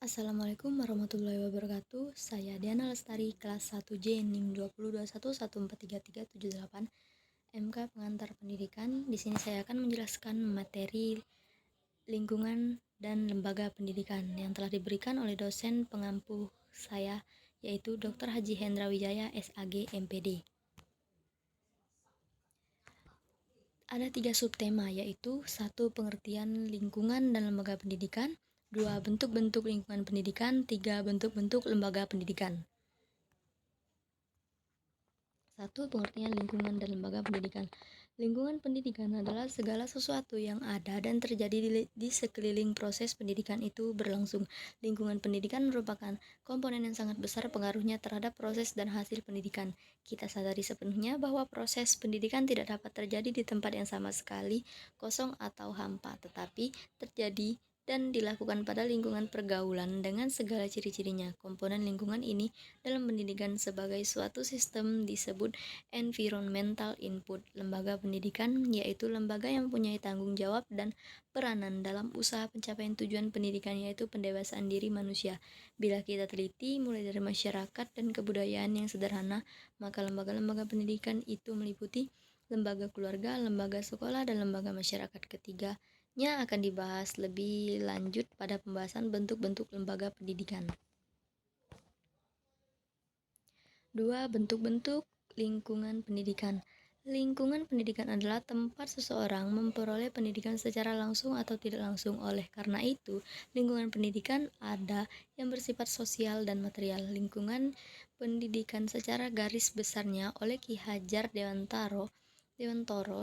Assalamualaikum warahmatullahi wabarakatuh. Saya Diana Lestari, kelas 1J NIM 2021143378 MK Pengantar Pendidikan. Di sini saya akan menjelaskan materi lingkungan dan lembaga pendidikan yang telah diberikan oleh dosen pengampu saya, yaitu Dr. Haji Hendra Wijaya, SAG, MPD. Ada 3 subtema, yaitu 1. Pengertian lingkungan dan lembaga pendidikan, 2. Bentuk-bentuk lingkungan pendidikan, 3. Bentuk-bentuk lembaga pendidikan. 1. Pengertian lingkungan dan lembaga pendidikan. Lingkungan pendidikan adalah segala sesuatu yang ada dan terjadi di sekeliling proses pendidikan itu berlangsung. Lingkungan pendidikan merupakan komponen yang sangat besar pengaruhnya terhadap proses dan hasil pendidikan. Kita sadari sepenuhnya bahwa proses pendidikan tidak dapat terjadi di tempat yang sama sekali kosong atau hampa, tetapi terjadi dan dilakukan pada lingkungan pergaulan dengan segala ciri-cirinya. Komponen lingkungan ini dalam pendidikan sebagai suatu sistem disebut environmental input. Lembaga pendidikan yaitu lembaga yang mempunyai tanggung jawab dan peranan dalam usaha pencapaian tujuan pendidikan, yaitu pendewasaan diri manusia. Bila kita teliti mulai dari masyarakat dan kebudayaan yang sederhana, maka lembaga-lembaga pendidikan itu meliputi lembaga keluarga, lembaga sekolah, dan lembaga masyarakat. Ketiganya akan dibahas lebih lanjut pada pembahasan bentuk-bentuk lembaga pendidikan. 2. Bentuk-bentuk lingkungan pendidikan. Lingkungan pendidikan adalah tempat seseorang memperoleh pendidikan secara langsung atau tidak langsung. Oleh karena itu, lingkungan pendidikan ada yang bersifat sosial dan material. Lingkungan pendidikan secara garis besarnya oleh Ki Hajar Dewantara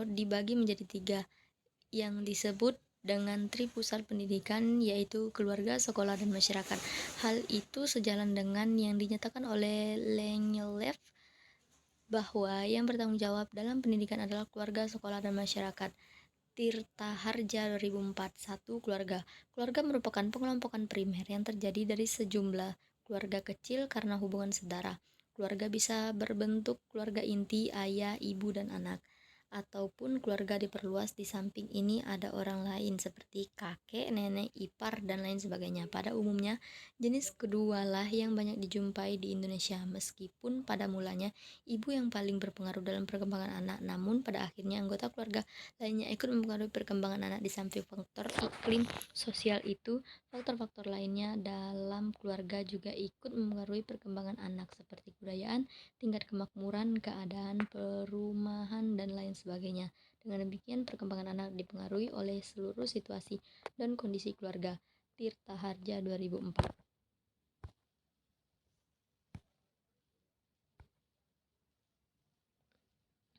dibagi menjadi 3 yang disebut dengan tripusat pendidikan, yaitu keluarga, sekolah, dan masyarakat. Hal itu sejalan dengan yang dinyatakan oleh Lengelef bahwa yang bertanggung jawab dalam pendidikan adalah keluarga, sekolah, dan masyarakat. Tirta Harja 2004. 1. Keluarga merupakan pengelompokan primer yang terjadi dari sejumlah keluarga kecil karena hubungan saudara. Keluarga bisa berbentuk keluarga inti, ayah, ibu, dan anak, ataupun keluarga diperluas. Di samping ini ada orang lain seperti kakek, nenek, ipar, dan lain sebagainya. Pada umumnya, jenis kedualah yang banyak dijumpai di Indonesia. Meskipun pada mulanya ibu yang paling berpengaruh dalam perkembangan anak, namun pada akhirnya anggota keluarga lainnya ikut mempengaruhi perkembangan anak. Di samping faktor iklim sosial itu, faktor-faktor lainnya dalam keluarga juga ikut mempengaruhi perkembangan anak, seperti kebudayaan, tingkat kemakmuran, keadaan perumahan, dan lain sebagainya. Dengan demikian, perkembangan anak dipengaruhi oleh seluruh situasi dan kondisi keluarga. Tirta Harja 2004.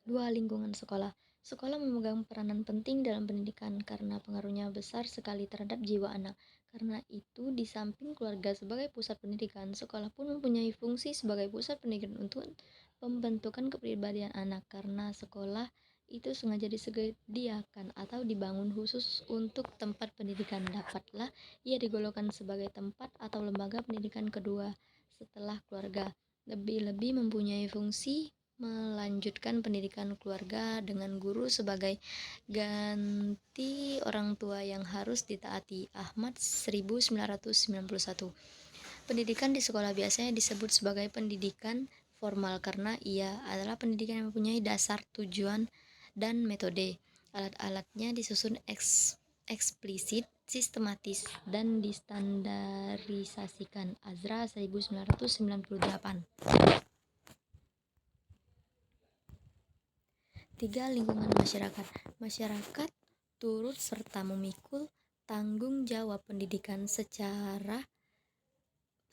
2. Lingkungan sekolah. Sekolah memegang peranan penting dalam pendidikan karena pengaruhnya besar sekali terhadap jiwa anak. Karena itu, di samping keluarga sebagai pusat pendidikan, sekolah pun mempunyai fungsi sebagai pusat pendidikan untuk pembentukan kepribadian anak. Karena sekolah itu sengaja disediakan atau dibangun khusus untuk tempat pendidikan, dapatlah ia digolongkan sebagai tempat atau lembaga pendidikan kedua setelah keluarga. Lebih-lebih mempunyai fungsi melanjutkan pendidikan keluarga dengan guru sebagai ganti orang tua yang harus ditaati. Ahmad 1991. Pendidikan di sekolah biasanya disebut sebagai pendidikan formal karena ia adalah pendidikan yang mempunyai dasar, tujuan, dan metode. Alat-alatnya disusun eksplisit, sistematis, dan distandarisasikan. Azra 1998. 3. Lingkungan masyarakat. Masyarakat turut serta memikul tanggung jawab pendidikan. Secara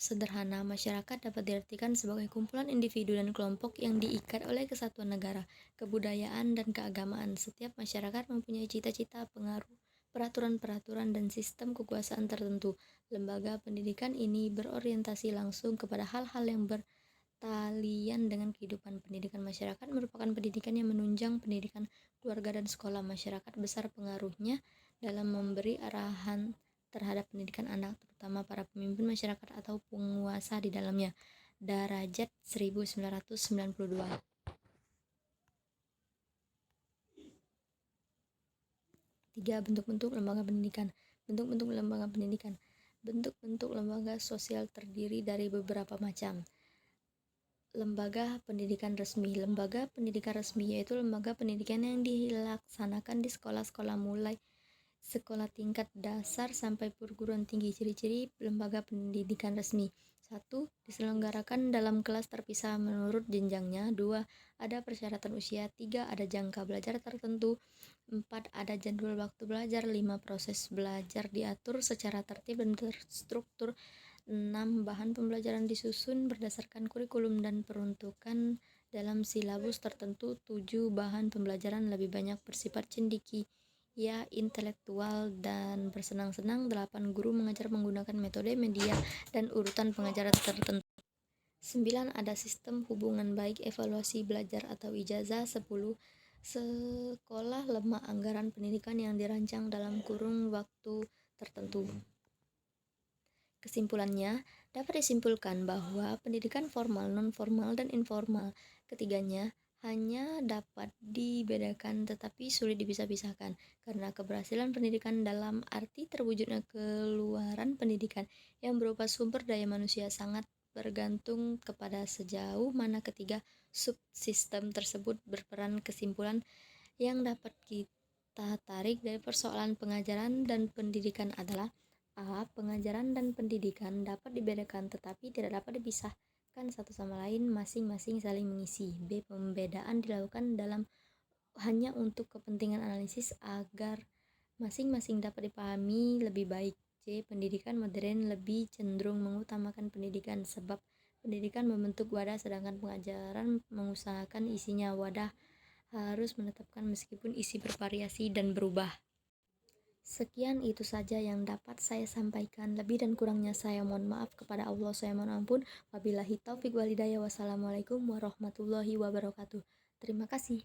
sederhana, masyarakat dapat diartikan sebagai kumpulan individu dan kelompok yang diikat oleh kesatuan negara, kebudayaan, dan keagamaan. Setiap masyarakat mempunyai cita-cita, pengaruh, peraturan-peraturan, dan sistem kekuasaan tertentu. Lembaga pendidikan ini berorientasi langsung kepada hal-hal yang bertalian dengan kehidupan. Pendidikan masyarakat merupakan pendidikan yang menunjang pendidikan keluarga dan sekolah. Masyarakat besar pengaruhnya dalam memberi arahan terhadap pendidikan anak, terutama para pemimpin masyarakat atau penguasa di dalamnya. Darajat 1992. 3. Bentuk-bentuk lembaga pendidikan. Bentuk-bentuk lembaga pendidikan. Bentuk-bentuk lembaga sosial terdiri dari beberapa macam. Lembaga pendidikan resmi. Lembaga pendidikan resmi yaitu lembaga pendidikan yang dilaksanakan di sekolah-sekolah mulai sekolah tingkat dasar sampai perguruan tinggi. Ciri-ciri lembaga pendidikan resmi. 1. Diselenggarakan dalam kelas terpisah menurut jenjangnya. 2. Ada persyaratan usia. 3. Ada jangka belajar tertentu. 4. Ada jadwal waktu belajar. 5. Proses belajar diatur secara tertib dan terstruktur. 6. Bahan pembelajaran disusun berdasarkan kurikulum dan peruntukan dalam silabus tertentu. 7. Bahan pembelajaran lebih banyak bersifat cendekia, intelektual, dan bersenang-senang. 8. Guru mengajar menggunakan metode, media, dan urutan pengajaran tertentu. 9. Ada sistem hubungan baik, evaluasi belajar atau ijazah. 10. Sekolah lemah anggaran pendidikan yang dirancang dalam kurun waktu tertentu. Kesimpulannya, dapat disimpulkan bahwa pendidikan formal, non-formal, dan informal ketiganya hanya dapat dibedakan tetapi sulit dipisah-pisahkan karena keberhasilan pendidikan dalam arti terwujudnya keluaran pendidikan yang berupa sumber daya manusia sangat bergantung kepada sejauh mana ketiga subsistem tersebut berperan. Kesimpulan yang dapat kita tarik dari persoalan pengajaran dan pendidikan adalah: A. Pengajaran dan pendidikan dapat dibedakan tetapi tidak dapat dipisahkan satu sama lain, masing-masing saling mengisi. B. Pembedaan dilakukan dalam hanya untuk kepentingan analisis agar masing-masing dapat dipahami lebih baik. C. Pendidikan modern lebih cenderung mengutamakan pendidikan sebab pendidikan membentuk wadah sedangkan pengajaran mengusahakan isinya. Wadah harus menetapkan meskipun isi bervariasi dan berubah. Sekian itu saja yang dapat saya sampaikan. Lebih dan kurangnya saya mohon maaf kepada Allah, saya mohon ampun. Wabillahi taufik walhidayah. Wassalamualaikum warahmatullahi wabarakatuh. Terima kasih.